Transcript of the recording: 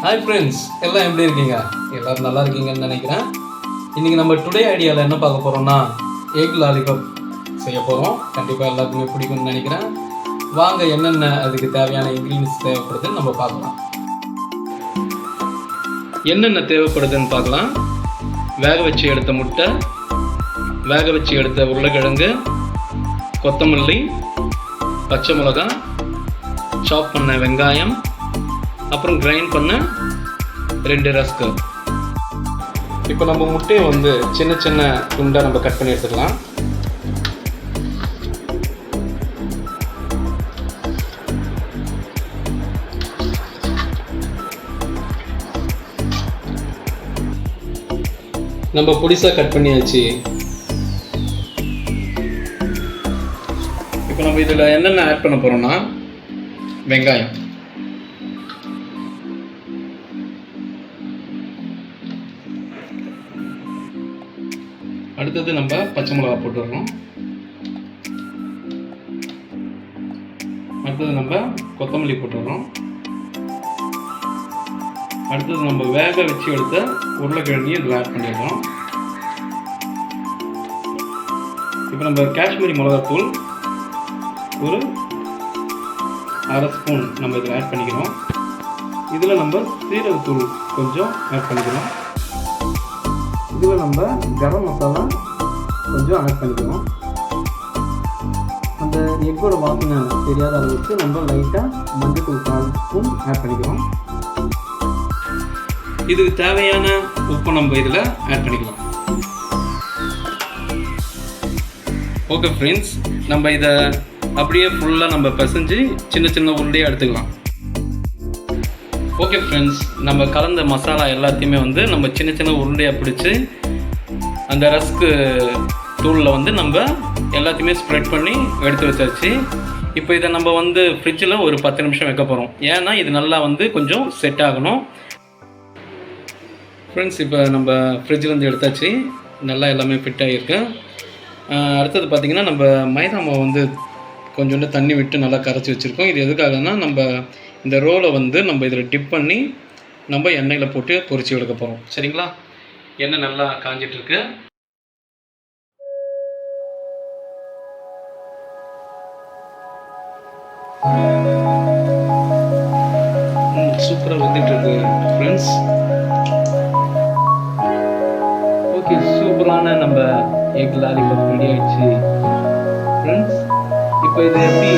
Hi friends, எல்லாம் எப்படி இருக்கீங்க? எல்லோரும் நல்லா இருக்கீங்கன்னு நினைக்கிறேன். இன்றைக்கி நம்ம டுடே ஐடியாவில் என்ன பார்க்க போகிறோம்னா, எக் லாலிபாப் செய்ய போகிறோம். கண்டிப்பாக எல்லாத்துக்குமே பிடிக்கும்னு நினைக்கிறேன். வாங்க, என்னென்ன அதுக்கு தேவையான இன்க்ரீடியன்ஸ் தேவைப்படுதுன்னு நம்ம பார்க்கலாம். என்னென்ன தேவைப்படுதுன்னு பார்க்கலாம். வேக வச்சு எடுத்த முட்டை, வேக வச்சு எடுத்த உருளைக்கிழங்கு, கொத்தமல்லி, பச்சை மிளகாய், சாப் பண்ண வெங்காயம், அப்புறம் கிரைண்ட் பண்ண 2 ரஸ்க்கு. இப்போ நம்ம முட்டையை வந்து சின்ன சின்ன துண்டாக நம்ம கட் பண்ணி எடுத்துக்கலாம். நம்ம பொடிசாக கட் பண்ணியாச்சு. இப்போ நம்ம இதில் என்னென்ன ஆட் பண்ண போகிறோம்னா, வெங்காயம், அடுத்தது நம்ம பச்சை மிளகா போட்டுடுறோம். அடுத்தது நம்ம கொத்தமல்லி போட்டுடுறோம். அடுத்தது நம்ம வேக வச்சு எடுத்த உருளைக்கிழங்கையும் இதில் ஆட் பண்ணிடுறோம். இப்போ நம்ம காஷ்மீரி மிளகாத்தூள் ஒரு 1/2 ஸ்பூன் நம்ம இதில் ஆட் பண்ணிக்கிறோம். இதில் நம்ம சீரகத்தூள் கொஞ்சம் ஆட் பண்ணிக்கிறோம். இதில் நம்ம கரம் மசாலா கொஞ்சம் ஆட் பண்ணிக்கிறோம். அந்த எக்கோட வாசனை தெரியாத அளவுக்கு நம்ம லைட்டாக மஞ்சள் 1/4 ஸ்பூன் ஆட் பண்ணிக்கிறோம். இதுக்கு தேவையான உப்பு நம்ம இதில் ஆட் பண்ணிக்கலாம். ஓகே ஃப்ரெண்ட்ஸ், நம்ம இதை அப்படியே ஃபுல்லாக நம்ம பிசைஞ்சு சின்ன சின்ன உருண்டையாக எடுத்துக்கலாம். ஓகே ஃப்ரெண்ட்ஸ், நம்ம கலந்த மசாலா எல்லாத்தையுமே வந்து நம்ம சின்ன சின்ன உருண்டையாக பிடிச்சி அந்த ரஸ்க்கு தூளில் வந்து நம்ம எல்லாத்தையுமே ஸ்ப்ரெட் பண்ணி எடுத்து வச்சாச்சு. இப்போ இதை நம்ம வந்து ஃப்ரிட்ஜில் ஒரு 10 நிமிஷம் வைக்க போகிறோம். ஏன்னா இது நல்லா வந்து கொஞ்சம் செட் ஆகணும். ஃப்ரெண்ட்ஸ், இப்போ நம்ம ஃப்ரிட்ஜிலேருந்து எடுத்தாச்சு. நல்லா எல்லாமே ஃபிட் ஆகிருக்கு. அடுத்தது பார்த்திங்கன்னா, நம்ம மைதா மாவு வந்து கொஞ்சோண்டு தண்ணி விட்டு நல்லா கரைச்சி வச்சுருக்கோம். இது எதுக்காகனா, நம்ம இந்த ரோலை வந்து நம்ம இதில் டிப் பண்ணி நம்ம எண்ணெயில் போட்டு பொரிச்சு எடுக்க போகிறோம். சரிங்களா? எண்ணெய் நல்லா காஞ்சிட்ருக்கு. சூப்பராக வந்துட்டுருக்கு ஃப்ரெண்ட்ஸ். ஓகே, சூப்பரான நம்ம எக் லாலிபாப் ரெடி ஆகிடுச்சு ஃப்ரெண்ட்ஸ். இப்போ இது எப்படி